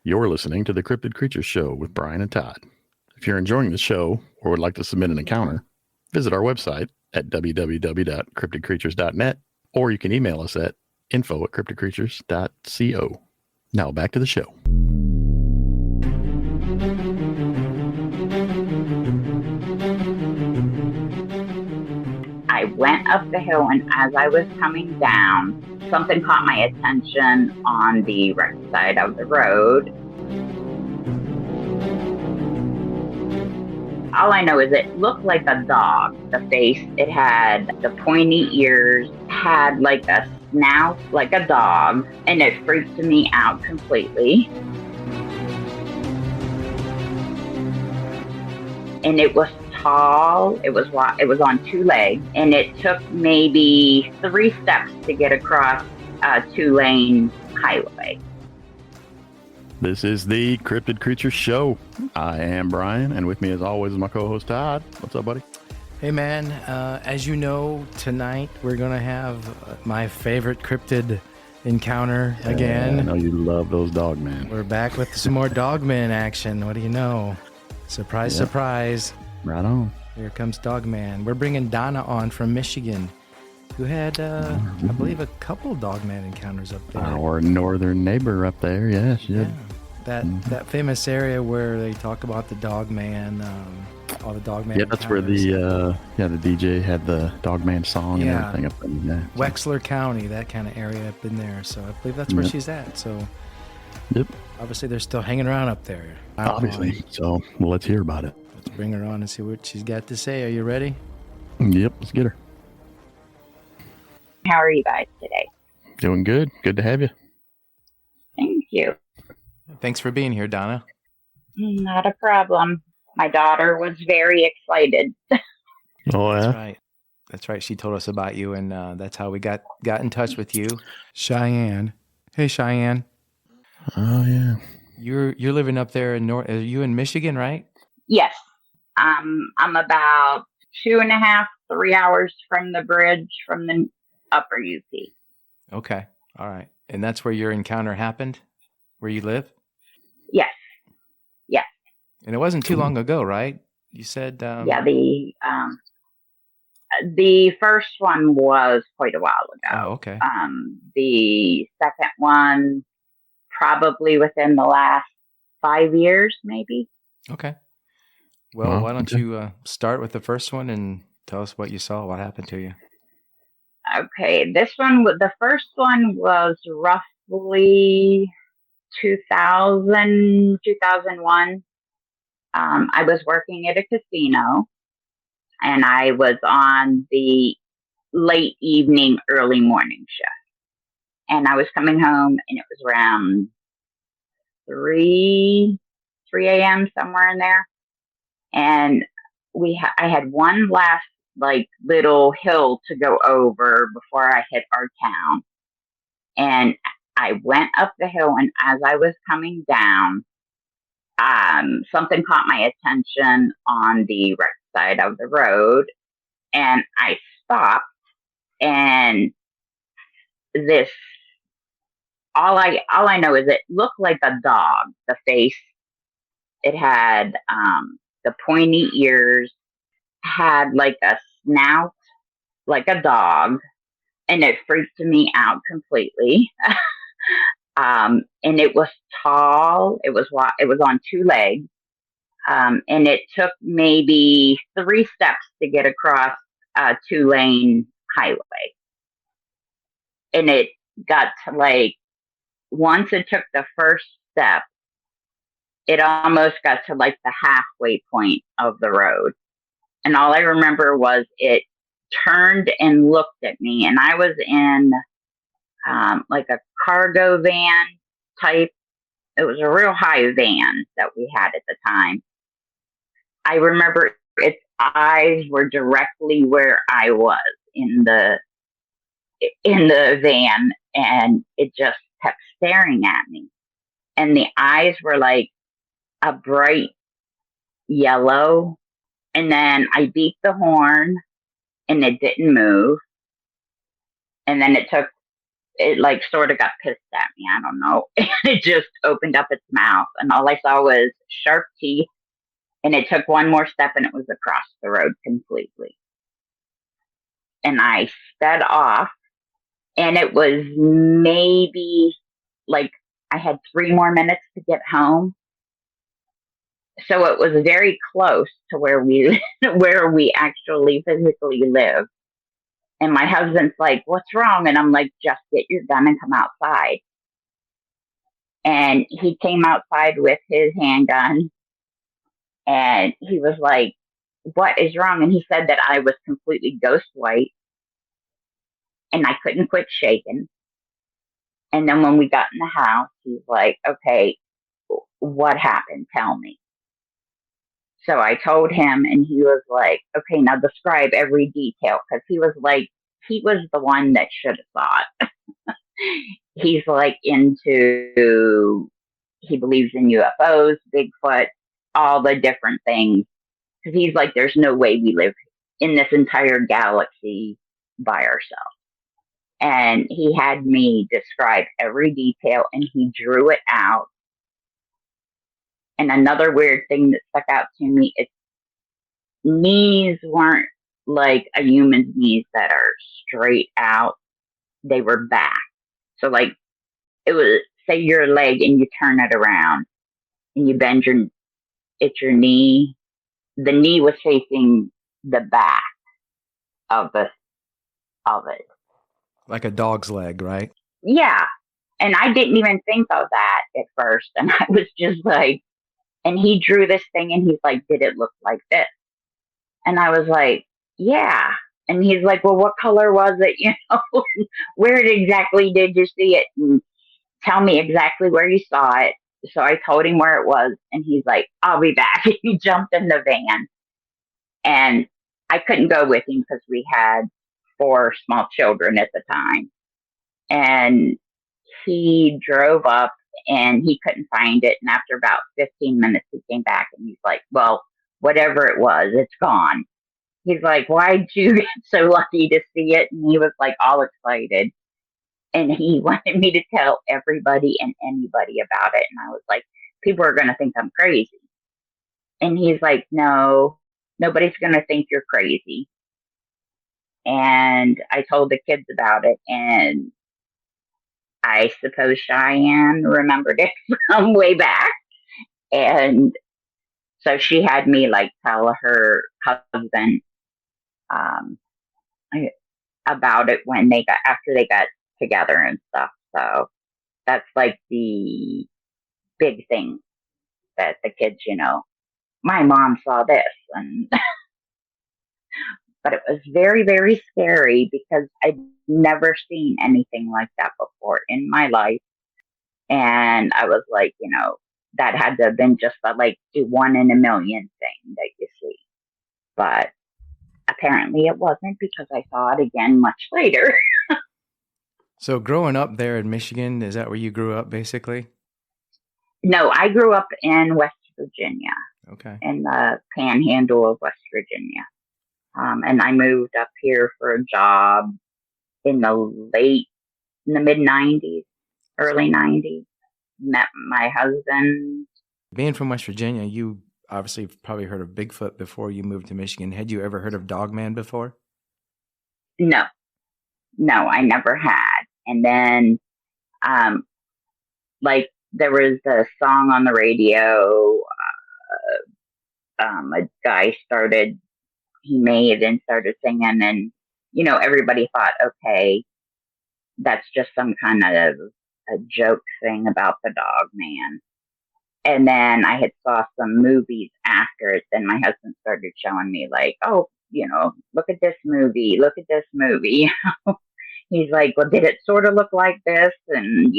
You're listening to the Cryptid Creatures Show with Brian and Todd. If you're enjoying the show or would like to submit an encounter, visit our website at www.cryptidcreatures.net, or you can email us at info@cryptidcreatures.co. Now back to the show. I went up the hill, and as I was coming down, something caught my attention on the right side of the road. All I know is it looked like a dog, the face. It had the pointy ears, had like a snout like a dog, and it freaked me out completely. And it was tall, it was on two legs, and it took maybe 3 steps to get across a 2-lane highway. This is the Cryptid Creatures Show. I am Brian, and with me as always is my co-host Todd. What's up, buddy? Hey man, as you know, tonight we're going to have my favorite cryptid encounter again. I know you love those Dogmen. We're back with some more Dogmen action. What do you know? Surprise, surprise. Right on. Here comes Dogman. We're bringing Donna on from Michigan, who had, I believe, a couple Dogman encounters up there. Our northern neighbor up there, yeah, she did. That famous area where they talk about the Dogman, all the Dogman. Yeah, that's where the DJ had the Dogman song and everything up in there. Wexler County, that kind of area up in there. So I believe that's where she's at. So obviously they're still hanging around up there. Obviously. So let's hear about it. Let's bring her on and see what she's got to say. Are you ready? Yep, let's get her. How are you guys today? Doing good. Good to have you. Thank you. Thanks for being here, Donna. Not a problem. My daughter was very excited. Oh, yeah? That's right. That's right. She told us about you, and that's how we got in touch with you. Cheyenne. Hey, Cheyenne. Oh, yeah. You're living up there in North. Are you in Michigan, right? Yes. I'm about 2.5, 3 hours from the bridge from the upper UP. Okay. All right. And that's where your encounter happened? Where you live? Yes. Yes. And it wasn't too long ago, right? You said... Yeah, the first one was quite a while ago. Oh, okay. The second one, probably within the last 5 years, maybe. Okay. Well, why don't you start with the first one and tell us what you saw, what happened to you? Okay, the first one was roughly 2000, 2001. I was working at a casino, and I was on the late evening, early morning shift. And I was coming home, and it was around 3 a.m., somewhere in there. And I had one last little hill to go over before I hit our town. And I went up the hill, and as I was coming down, something caught my attention on the right side of the road, and I stopped, and all I know is it looked like a dog, the face. It had the pointy ears, had like a snout like a dog, and it freaked me out completely. And it was tall. It was on 2 legs, and it took maybe 3 steps to get across a 2-lane highway. And it got to once it took the first step, it almost got to the halfway point of the road. And all I remember was it turned and looked at me, and I was in a cargo van type. It was a real high van that we had at the time. I remember its eyes were directly where I was in the van, and it just kept staring at me. And the eyes were like a bright yellow. And then I beat the horn, and it didn't move. And then it took it like sort of got pissed at me. I don't know. It just opened up its mouth, and all I saw was sharp teeth. And it took one more step, and it was across the road completely. And I sped off, and it was maybe like I had 3 more minutes to get home. So it was very close to where we actually physically live. And my husband's like, "What's wrong?" And I'm like, "Just get your gun and come outside." And he came outside with his handgun, and he was like, "What is wrong?" And he said that I was completely ghost white, and I couldn't quit shaking. And then when we got in the house, he's like, "Okay, what happened? Tell me." So I told him, and he was like, "Okay, now describe every detail." Because he was the one that should have saw it. He's like he believes in UFOs, Bigfoot, all the different things. Because he's like, there's no way we live in this entire galaxy by ourselves. And he had me describe every detail, and he drew it out. And another weird thing that stuck out to me, its knees weren't like a human's knees that are straight out. They were back. So like it was, say your leg and you turn it around and you bend your knee. The knee was facing the back of it. Like a dog's leg, right? Yeah. And I didn't even think of that at first. And I was just like, and he drew this thing, and he's like, "Did it look like this?" And I was like, "Yeah." And he's like, "Well, what color was it? Where exactly did you see it? And tell me exactly where you saw it." So I told him where it was, and he's like, "I'll be back." He jumped in the van, and I couldn't go with him because we had 4 small children at the time. And he drove up, and he couldn't find it. And after about 15 minutes, he came back, and he's like, "Well, whatever it was, it's gone." He's like, "Why'd you get so lucky to see it?" And he was like all excited. And he wanted me to tell everybody and anybody about it. And I was like, "People are going to think I'm crazy." And he's like, "No, nobody's going to think you're crazy." And I told the kids about it, and I suppose Cheyenne remembered it from way back. And so she had me like tell her husband um, about it after they got together and stuff. So that's like the big thing that the kids, my mom saw this, and but it was very, very scary because I'd never seen anything like that before in my life. And I was like, that had to have been just like the 1 in a million thing that you see. But apparently it wasn't, because I saw it again much later. So growing up there in Michigan, is that where you grew up basically? No, I grew up in West Virginia. Okay. In the panhandle of West Virginia. And I moved up here for a job in the mid 90s, early 90s. Met my husband. Being from West Virginia, you obviously probably heard of Bigfoot before you moved to Michigan. Had you ever heard of Dogman before? No, I never had. And then, like, there was a song on the radio, a guy made and started singing, and, everybody thought, okay, that's just some kind of a joke thing about the dog man. And then I had saw some movies after it. Then my husband started showing me like, "Oh, look at this movie. Look at this movie." He's like, "Well, did it sort of look like this?" And,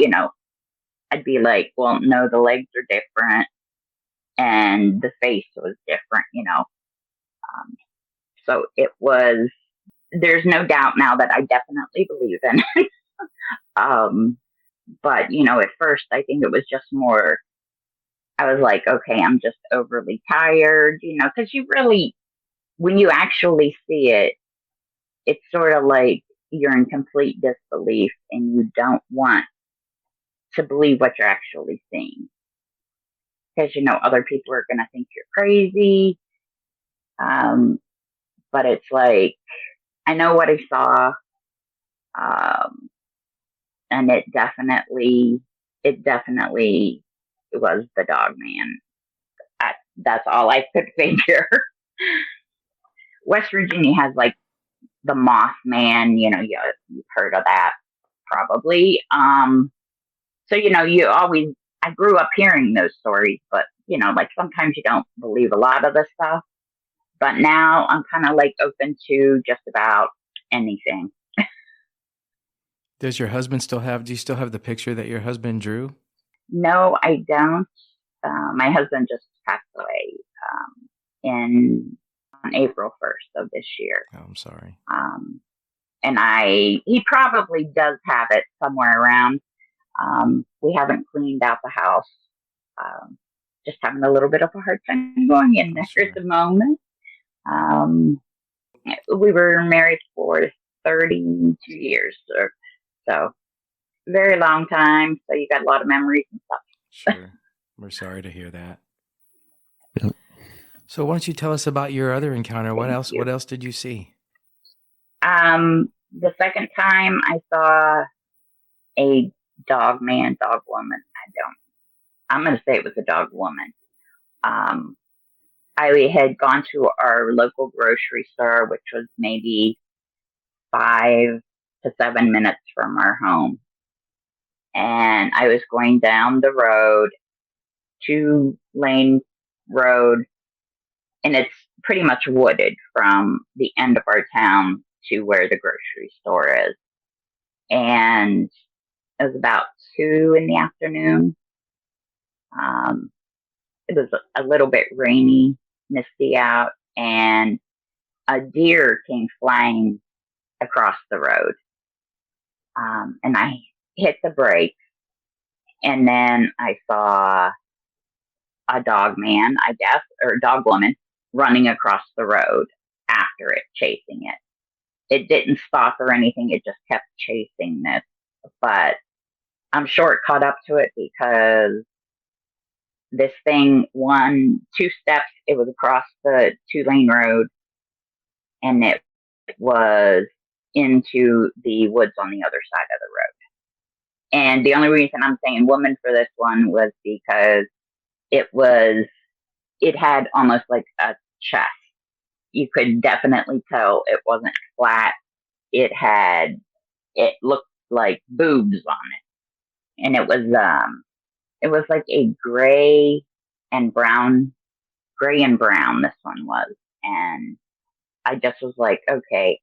I'd be like, "Well, no, the legs are different. And the face was different, So there's no doubt now that I definitely believe in it. But, at first I think it was just more, I was like, okay, I'm just overly tired, because when you actually see it, it's sort of like, you're in complete disbelief and you don't want to believe what you're actually seeing. Because, other people are going to think you're crazy. But it's like, I know what I saw. And it definitely was the Dogman. That's all I could figure. West Virginia has like the Mothman, you've heard of that probably. So, I grew up hearing those stories, but, like sometimes you don't believe a lot of the stuff. But now I'm kind of like open to just about anything. Do you still have the picture that your husband drew? No, I don't. My husband just passed away on April 1st of this year. Oh, I'm sorry. And he probably does have it somewhere around. We haven't cleaned out the house. Just having a little bit of a hard time going in there at the moment. We were married for 32 years, so very long time. So you got a lot of memories and stuff. Sure. We're sorry to hear that. Yep. So why don't you tell us about your other encounter? What else did you see? The second time I saw a dog man, dog woman. I'm going to say it was a dog woman. I had gone to our local grocery store, which was maybe 5 to 7 minutes from our home. And I was going down the road, 2-lane road, and it's pretty much wooded from the end of our town to where the grocery store is. And it was about 2 in the afternoon. It was a little bit rainy, misty out, and a deer came flying across the road. And I hit the brake, and then I saw a dog man, I guess, or a dog woman running across the road after it, chasing it. It didn't stop or anything. It just kept chasing this. But I'm sure it caught up to it because this thing, 2 steps, it was across the 2-lane road, and it was into the woods on the other side of the road. And the only reason I'm saying woman for this one was because it had almost like a chest. You could definitely tell it wasn't flat. It looked like boobs on it. And it was like a gray and brown, this one was. And I just was like, okay,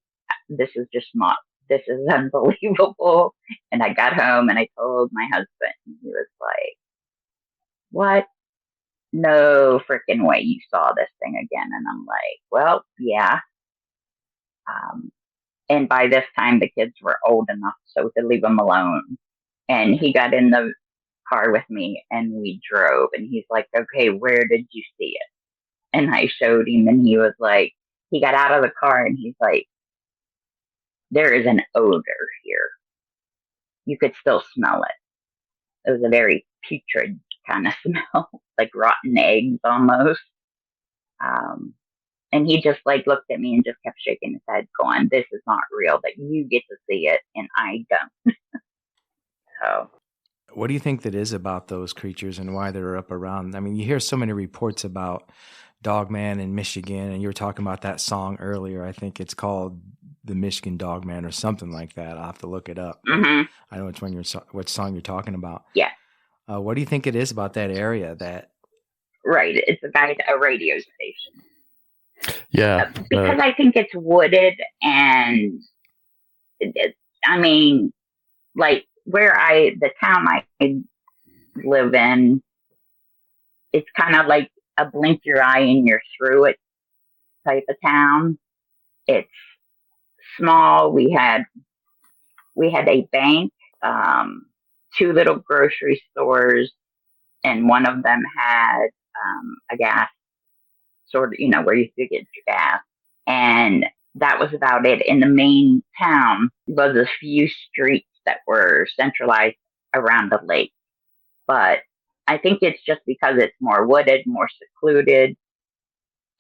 this is unbelievable. And I got home and I told my husband, and he was like, what? No freaking way you saw this thing again. And I'm like, well, yeah. And by this time the kids were old enough so to leave them alone. And he got in the car with me and we drove, and he's like, okay, where did you see it? And I showed him, and he was like, he got out of the car and he's like, there is an odor here. You could still smell it. It was a very putrid kind of smell, like rotten eggs almost. And he just like looked at me and just kept shaking his head going, this is not real, that you get to see it and I don't. So what do you think that is about those creatures and why they're up around? I mean, you hear so many reports about Dogman in Michigan, and you were talking about that song earlier. I think it's called the Michigan Dogman or something like that. I'll have to look it up. Mm-hmm. I know what song you're talking about. Yeah. What do you think it is about that area that? Right. It's a radio station. Yeah. Because I think it's wooded, and I mean, like the town I live in, it's kind of like a blink your eye and you're through it type of town. It's small. We had a bank, 2 little grocery stores, and one of them had a gas sort of, where you could get your gas. And that was about it. In the main town was a few streets that were centralized around the lake. But I think it's just because it's more wooded, more secluded,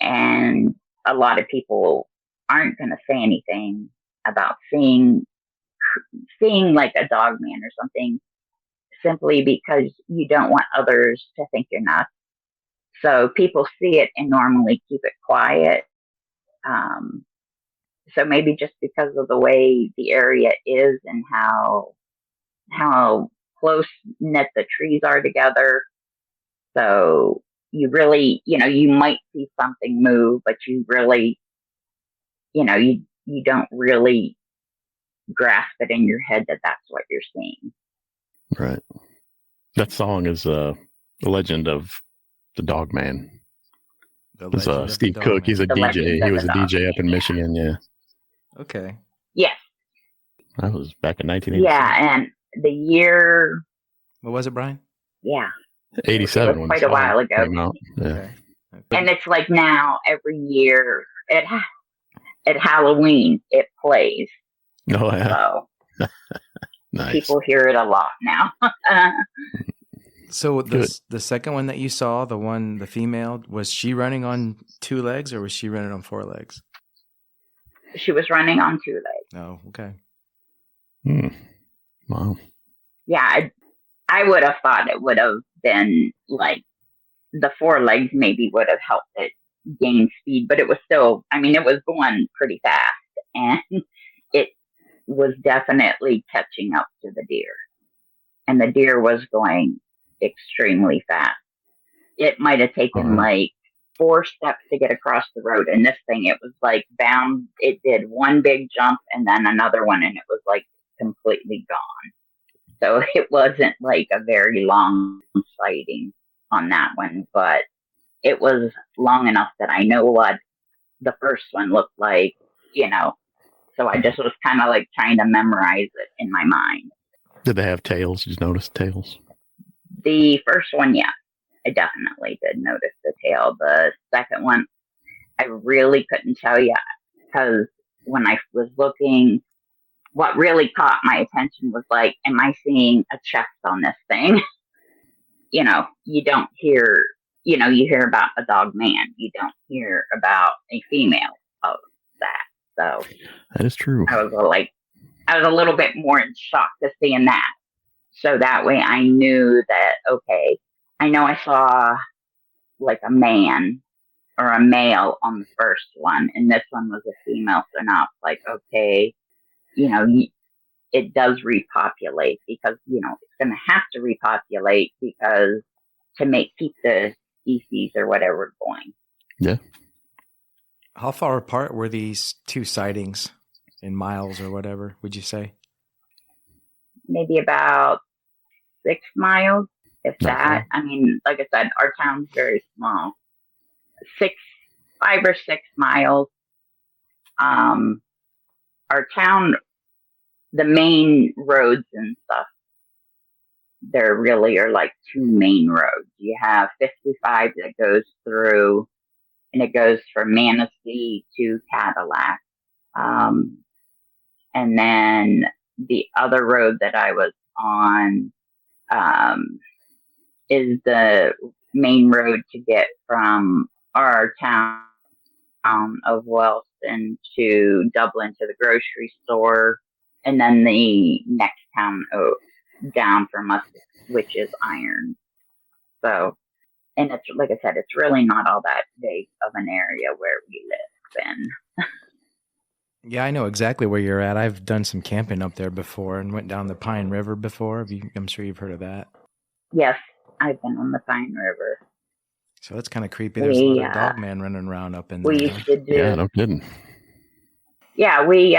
and a lot of people aren't going to say anything about seeing like a dog man or something, simply because you don't want others to think you're nuts. So people see it and normally keep it quiet. So maybe just because of the way the area is and how close knit the trees are together. So you really, you might see something move, but you really, you don't really grasp it in your head that that's what you're seeing. Right. That song is the legend of the Dogman. It's Steve Cook. He's a DJ. He was a DJ up in Michigan. Yeah. Okay. Yes. That was back in 1987. Yeah, and the year. What was it, Brian? Yeah. 87. When quite a while ago. Came out. Yeah. Okay. And it's like now every year at Halloween it plays. Oh yeah. So Nice. people hear it a lot now. So the second one that you saw, the female, was she running on 2 legs or was she running on 4 legs? She was running on 2 legs. Oh, okay. Wow. Yeah, I would have thought it would have been like the 4 legs maybe would have helped it gain speed, but it was still, it was going pretty fast, and it was definitely catching up to the deer. And the deer was going extremely fast. It might have taken like 4 steps to get across the road. And this thing, it was like bound. It did one big jump and then another one, and it was like completely gone. So it wasn't like a very long sighting on that one, but it was long enough that I know what the first one looked like, So I just was kind of like trying to memorize it in my mind. Did they have tails? Did you notice tails? The first one, yeah, I definitely did notice the tail. The second one, I really couldn't tell you, because when I was looking, what really caught my attention was like, am I seeing a chest on this thing? You don't hear, you hear about a dog man. You don't hear about a female of that. So that is true. I was a little bit more in shock to seeing that. So that way I knew that, okay, I know I saw like a man or a male on the first one, and this one was a female. So now it's like, okay, it does repopulate, because, it's going to have to repopulate because to keep the species or whatever going. Yeah. How far apart were these 2 sightings in miles or whatever, would you say? Maybe about 6 miles, if that. Okay. Like I said, our town's very small. 5 or 6 miles. Our town, the main roads and stuff, there really are like 2 main roads. You have 55 that goes through, and it goes from Manistee to Cadillac. And then the other road that I was on is the main road to get from our town of Wellston to Dublin to the grocery store, and then the next town down from us, which is Iron. So, and it's, like I said, it's really not all that big of an area where we live in. Yeah, I know exactly where you're at. I've done some camping up there before and went down the Pine River before. I'm sure you've heard of that. Yes, I've been on the Pine River. So that's kind of creepy. There's a lot of dogmen running around up in there. We used to do. Yeah, no kidding. Yeah, we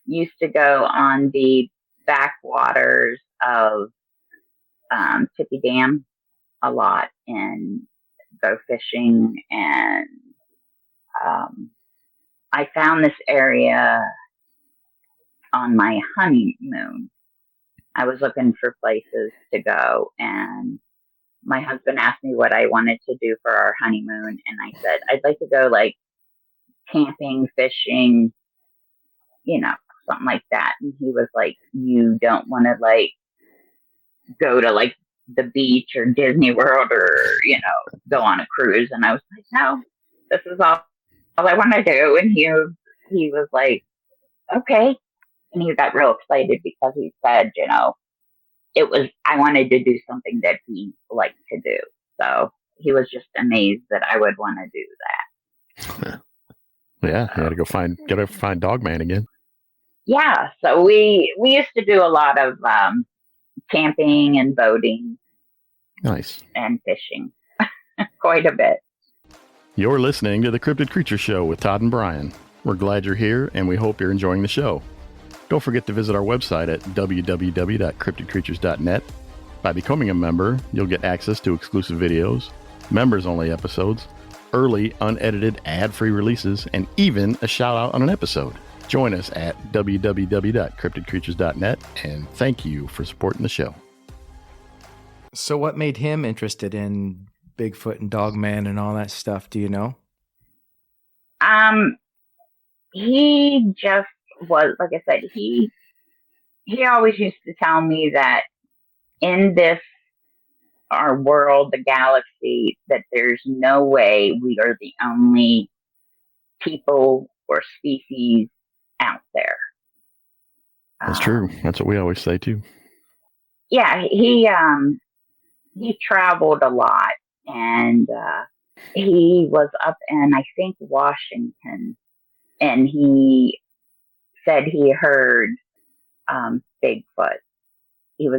used to go on the backwaters of Tippy Dam a lot and go fishing. And I found this area on my honeymoon. I was looking for places to go, and my husband asked me what I wanted to do for our honeymoon, and I said I'd like to go like camping, fishing, something like that. And he was like, you don't want to like go to like the beach or Disney World or, go on a cruise. And I was like, no, this is all I want to do. And he was like, okay. And he got real excited because he said, I wanted to do something that he liked to do. So he was just amazed that I would want to do that. Yeah, you gotta find Dogman again. Yeah, so we used to do a lot of camping and boating. Nice. And fishing. Quite a bit. You're listening to the Cryptid Creature Show with Todd and Brian. We're glad you're here, and we hope you're enjoying the show. Don't forget to visit our website at www.cryptidcreatures.net. By becoming a member, you'll get access to exclusive videos, members-only episodes, early, unedited, ad-free releases, and even a shout-out on an episode. Join us at www.cryptidcreatures.net, and thank you for supporting the show. So what made him interested in Bigfoot and Dogman and all that stuff? Do you know? He just was, like I said, he always used to tell me that in our world, the galaxy, that there's no way we are the only people or species out there. That's true. That's what we always say too. Yeah, he traveled a lot, and he was up in, I think, Washington, and he said he heard Bigfoot. He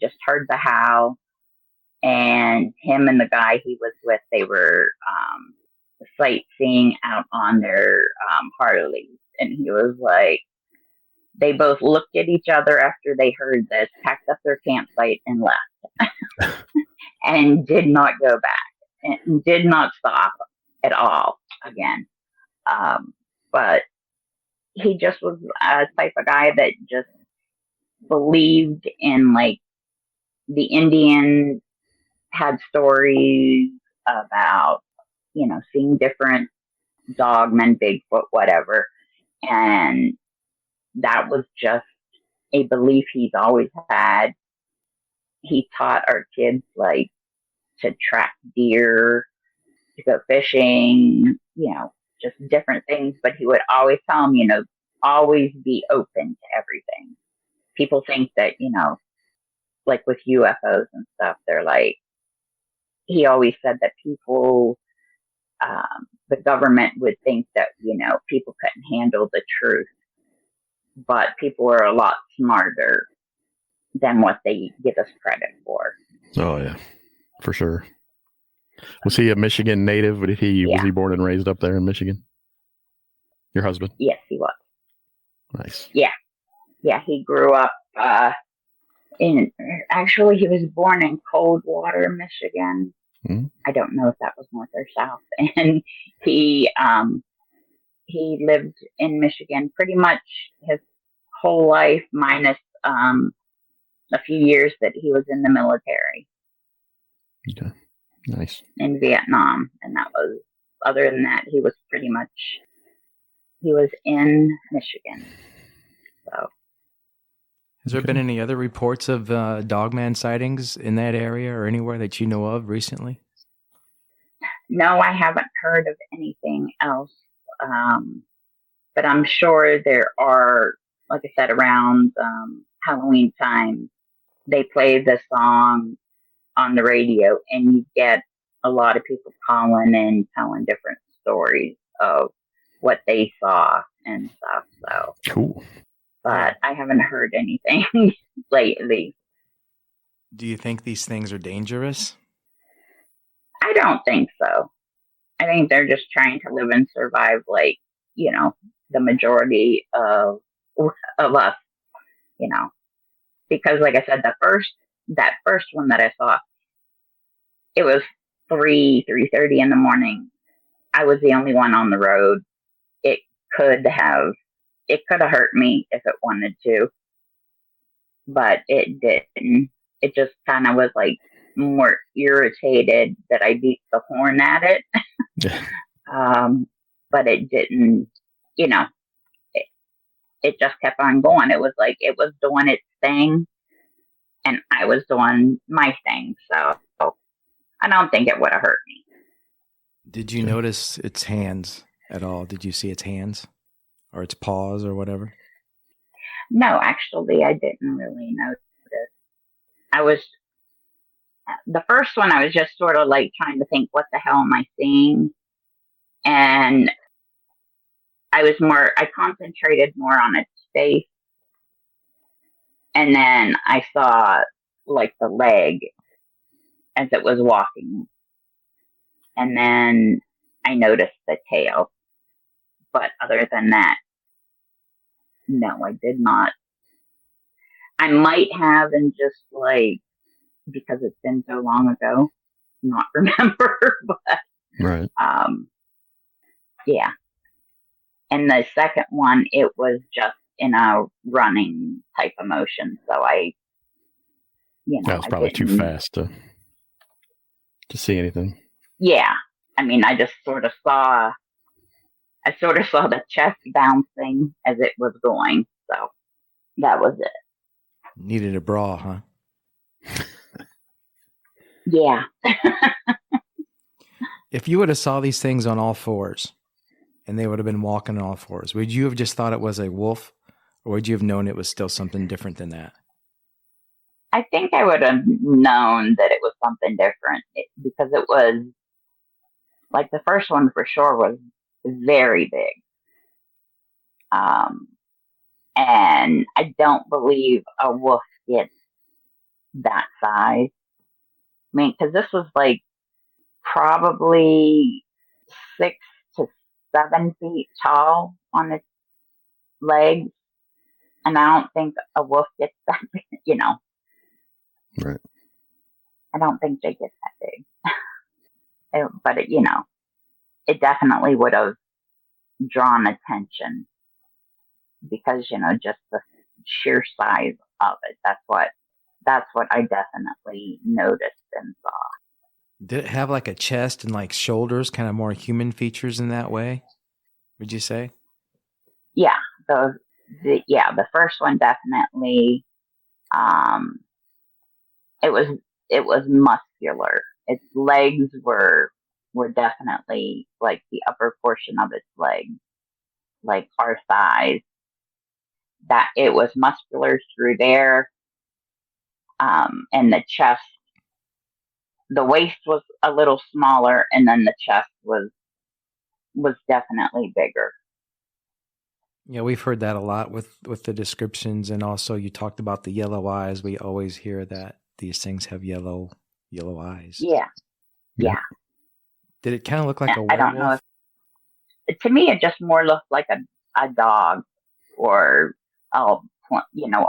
just heard the howl, and him and the guy he was with, they were sightseeing out on their Harleys, and he was like, they both looked at each other after they heard this, packed up their campsite and left, and did not go back, and did not stop at all again. But he just was a type of guy that just believed in, like, the Indians had stories about, seeing different dogmen, Bigfoot, whatever. And that was just a belief he's always had. He taught our kids, like, to track deer, to go fishing, just different things. But he would always tell them, always be open to everything. People think that, like with UFOs and stuff, they're like, he always said that people, the government would think that, people couldn't handle the truth. But people are a lot smarter than what they give us credit for. Oh, yeah, for sure. Was he a Michigan native? Was he born and raised up there in Michigan? Your husband? Yes, he was. Nice. Yeah. Yeah, he grew up actually, he was born in Coldwater, Michigan. Mm-hmm. I don't know if that was north or south. And he lived in Michigan pretty much his whole life, minus a few years that he was in the military. Okay, nice. In Vietnam, and that was, other than that, he was in Michigan. So, has there been any other reports of Dogman sightings in that area or anywhere that you know of recently? No, I haven't heard of anything else. But I'm sure there are, like I said, around Halloween time, they play the song on the radio, and you get a lot of people calling and telling different stories of what they saw and stuff. So cool. But I haven't heard anything lately. Do you think these things are dangerous? I don't think so. I think they're just trying to live and survive, like, the majority of us, because, like I said, that first one that I saw, it was 3:30 in the morning. I was the only one on the road. It could have hurt me if it wanted to, but it didn't. It just kind of was like more irritated that I beat the horn at it. But it didn't, you know, it just kept on going. It was like it was doing its thing, and I was doing my thing. So I don't think it would have hurt me. Did you notice its hands at all? Did you see its hands or its paws or whatever? No, actually, I didn't really notice. I was, the first one, I was just sort of like trying to think, what the hell am I seeing? And I concentrated more on its face. And then I saw like the leg as it was walking. And then I noticed the tail. But other than that, no, I did not. I might have, and just like, because it's been so long ago, not remember, but right. Yeah. And the second one, it was just in a running type of motion. So that was probably too fast to see anything. Yeah. I mean, I sort of saw the chest bouncing as it was going. So that was it. Needed a bra, huh? Yeah. If you would have saw these things on all fours and they would have been walking on all fours, would you have just thought it was a wolf, or would you have known it was still something different than that? I think I would have known that it was something different, because it was like the first one for sure was very big. And I don't believe a wolf gets that size. I mean, because this was like probably 6 to 7 feet tall on its legs, and I don't think a wolf gets that big, Right. I don't think they get that big. But it definitely would have drawn attention, because just the sheer size of it. That's what I definitely noticed and saw. Did it have like a chest and like shoulders, kind of more human features in that way, would you say? Yeah, the first one definitely. It was muscular. Its legs were definitely like the upper portion of its legs, like our thighs. That it was muscular through there, and the chest. The waist was a little smaller, and then the chest was definitely bigger. Yeah, we've heard that a lot with the descriptions, and also you talked about the yellow eyes. We always hear that these things have yellow eyes. Yeah. Did it kind of look like a werewolf? I don't know. To me, it just more looked like a dog, or a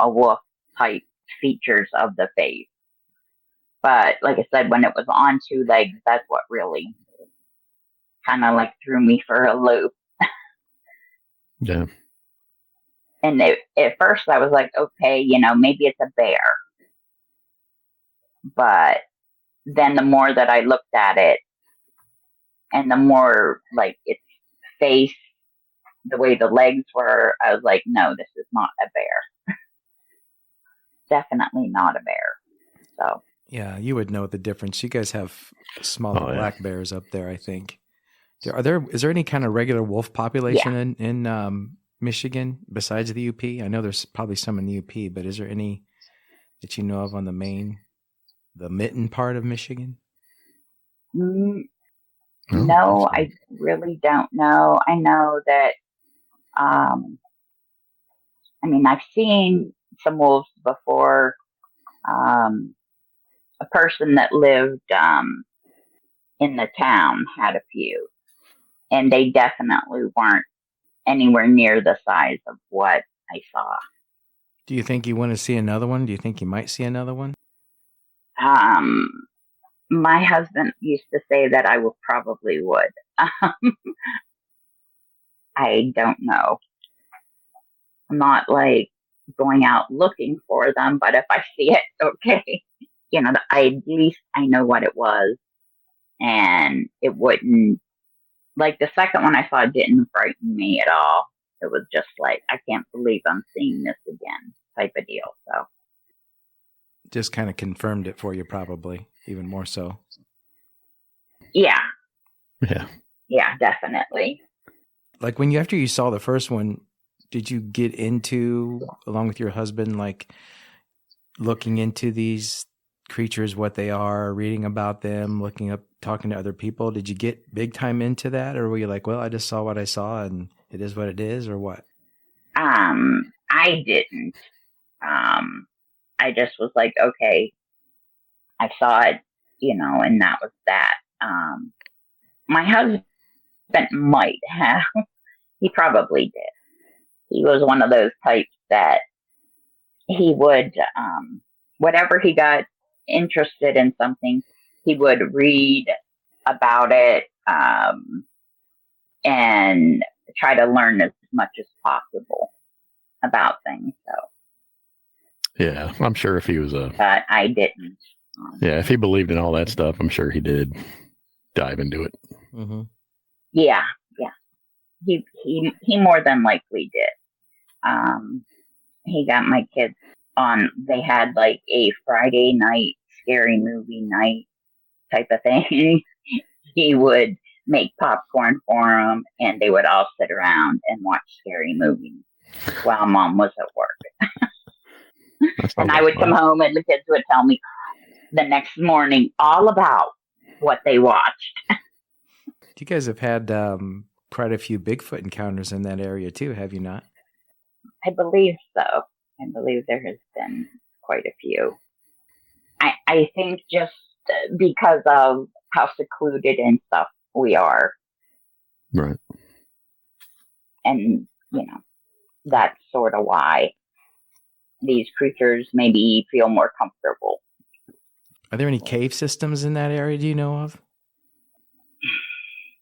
wolf type features of the face. But like I said, when it was on 2 legs, that's what really kind of like threw me for a loop. Yeah. And at first I was like, okay, maybe it's a bear. But then the more that I looked at it, and the more like its face, the way the legs were, I was like, no, this is not a bear. Definitely not a bear. So. Yeah, you would know the difference. You guys have smaller black bears up there, I think. Is there any kind of regular wolf population in Michigan besides the UP? I know there's probably some in the UP, but is there any that you know of on the mitten part of Michigan? No, I really don't know. I know that, I've seen some wolves before. A person that lived in the town had a few, and they definitely weren't anywhere near the size of what I saw. Do you think you want to see another one? Do you think you might see another one? My husband used to say that I probably would. I don't know. I'm not like going out looking for them, but if I see it, okay. At least I know what it was, and it wouldn't like the second one I saw didn't frighten me at all. It was just like, I can't believe I'm seeing this again type of deal. So just kind of confirmed it for you, probably even more so. Yeah. Yeah. Yeah, definitely. Like after you saw the first one, did you get into, along with your husband, like looking into these creatures, what they are, reading about them, looking up, talking to other people? Did you get big time into that, or were you like, well, I just saw what I saw and it is what it is, or what? I didn't. I just was like, okay, I saw it, and that was that. My husband might have. He probably did. He was one of those types that he would, whatever he got interested in something, he would read about it and try to learn as much as possible about things. So yeah, I'm sure if he was but I didn't. Yeah, if he believed in all that stuff, I'm sure he did dive into it. Mm-hmm. Yeah. He more than likely did. He got my kids on. They had like a Friday night scary movie night type of thing. He would make popcorn for them, and they would all sit around and watch scary movies while Mom was at work. And I would come home, and the kids would tell me the next morning all about what they watched. You guys have had quite a few Bigfoot encounters in that area too, have you not? I believe so. I believe there has been quite a few. I think just because of how secluded and stuff we are. Right. And, that's sort of why these creatures maybe feel more comfortable. Are there any cave systems in that area, do you know of?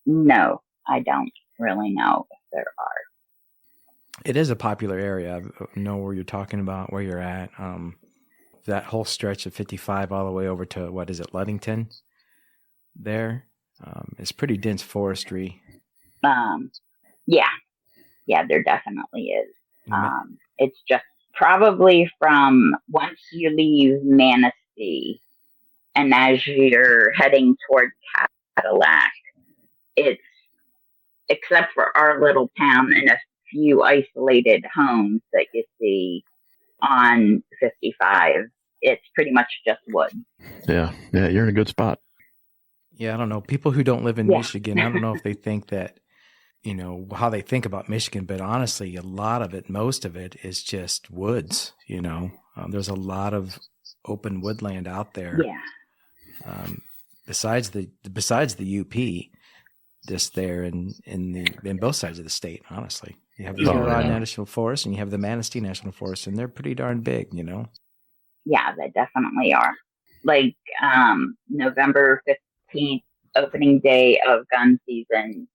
No, I don't really know if there are. It is a popular area. I know where you're talking about, where you're at. That whole stretch of 55 all the way over to, what is it, Ludington? There. It's pretty dense forestry. Yeah, there definitely is. It's just probably from once you leave Manistee and as you're heading toward Cadillac, it's, except for our little town and a few isolated homes that you see on 55, it's pretty much just woods. Yeah, you're in a good spot. Yeah, I don't know. People who don't live in Michigan, I don't know if they think that, how they think about Michigan, but honestly, a lot of it, most of it is just woods, there's a lot of open woodland out there. Yeah. Besides the UP, just there in both sides of the state, honestly. You have the Huron National Forest and you have the Manistee National Forest, and they're pretty darn big, Yeah, they definitely are. Like November 15th, opening day of gun season,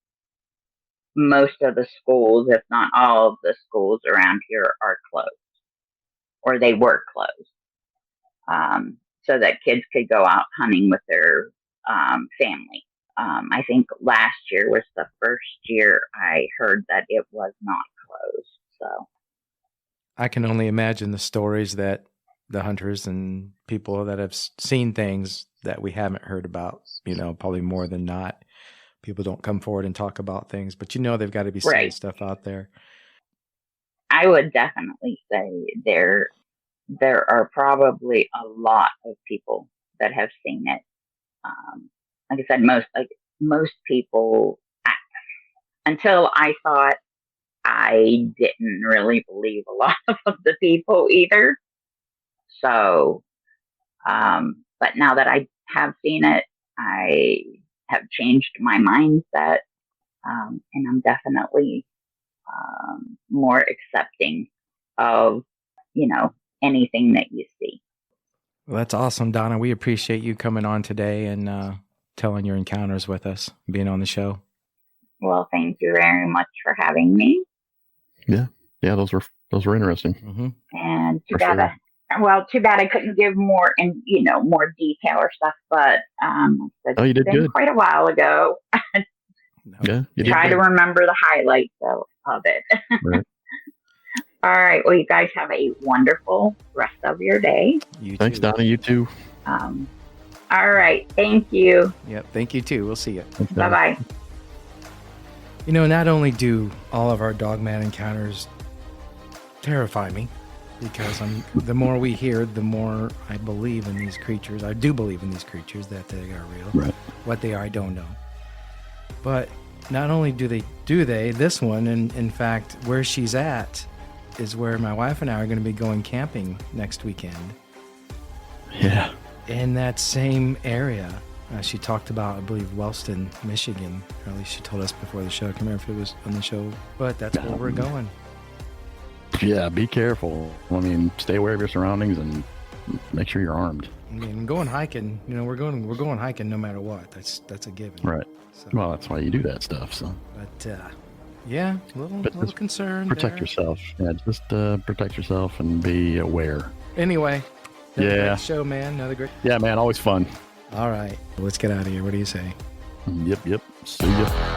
most of the schools, if not all of the schools around here, are closed, or they were closed, so that kids could go out hunting with their family. I think last year was the first year I heard that it was not closed. So I can only imagine the stories that the hunters and people that have seen things that we haven't heard about, probably more than not. People don't come forward and talk about things, but they've got to be seeing stuff out there. I would definitely say there are probably a lot of people that have seen it. Like I said, most people, until I saw it, I didn't really believe a lot of the people either. So, but now that I have seen it, I have changed my mindset, and I'm definitely more accepting of, anything that you see. Well, that's awesome, Donna. We appreciate you coming on today and telling your encounters with us, being on the show. Well, thank you very much for having me. Yeah, those were interesting. Mm-hmm. And too bad I couldn't give more more detail or stuff, but you did it's been good. quite a while ago. Yeah. Try to remember the highlights of it. Right. All right. Well, you guys have a wonderful rest of your day. Thanks, Donna. You too. All right. Thank you. Yep. Thank you too. We'll see you. Bye-bye. You know, not only do all of our Dogman encounters terrify me, because the more we hear, the more I believe in these creatures. I do believe in these creatures, that they are real. Right. What they are, I don't know. But not only do they, this one, and in fact, where she's at is where my wife and I are going to be going camping next weekend. Yeah. In that same area. She talked about, I believe, Wellston, Michigan. Or at least she told us before the show. I can't remember if it was on the show, but that's where we're going. Yeah, be careful. I mean, stay aware of your surroundings and make sure you're armed. I mean, going hiking, you know, we're going hiking no matter what. That's a given. Right. So, well, that's why you do that stuff. So. But yeah, a little concerned. Protect yourself. Yeah, just protect yourself and be aware. Anyway. Yeah. Great show, man. Another great. Yeah, man. Always fun. All right. Let's get out of here. What do you say? Yep. See ya.